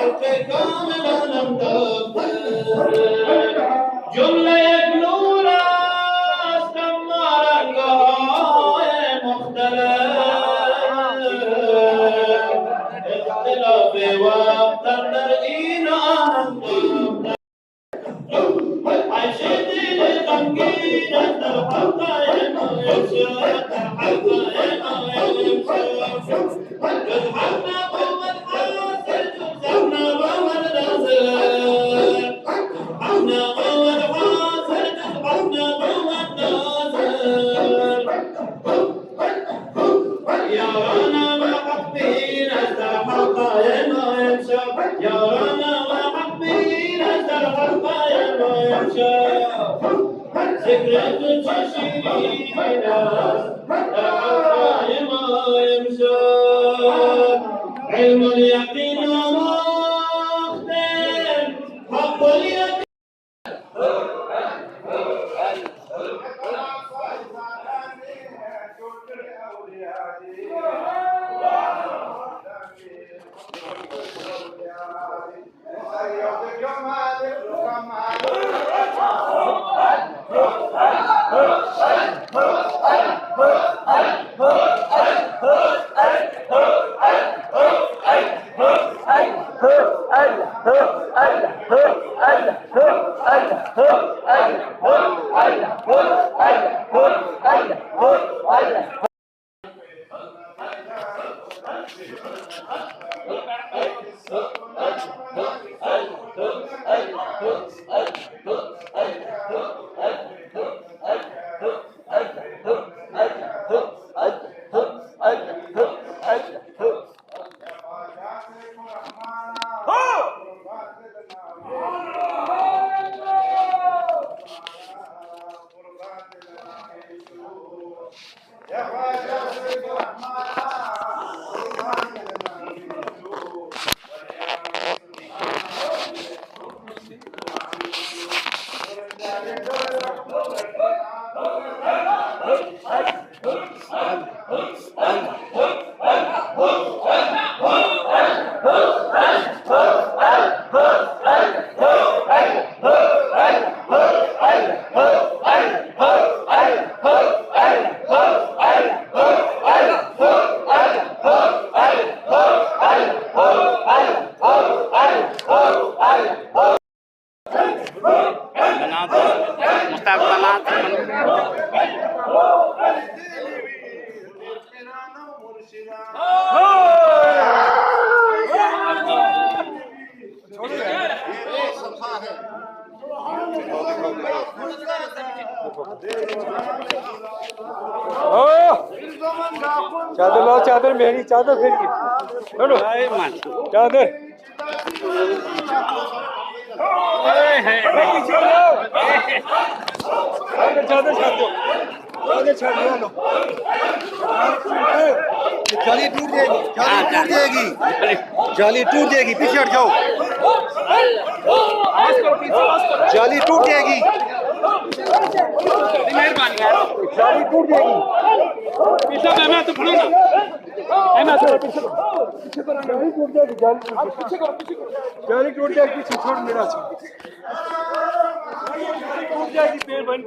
حق کامل عالم دفتر جمله یک نور است اما رنگ‌های مختلف اختلاف وقت در این عالم عیش دل غمگین در حلقه معیشت در حلقه معیشت جز حق نبود حاصل جز حق نبود ناظر حق نبود حاصل جز حق نبود ناظر یارانه و حق بین از در حلقه معیشت یارانه و حق بین از در حلقه معیشت ذکر تو چه شیرین است در حلقه معیشت علم الیقین آموختن حق الیقین चादर लाओ, चादर मेरी चादर फिर चादर चादर छाड़ दो जाली टूट जाएगी जाली टूट जाएगी पीछे हट जाओ जाली टूट जाएगी जाली टूट जाएगी पीछे मैं तो खड़ा ना पीछे टूट जाएगी जाली टूट जाएगी पीछे छोड़ मेरा टूट जाएगी पेड़ बन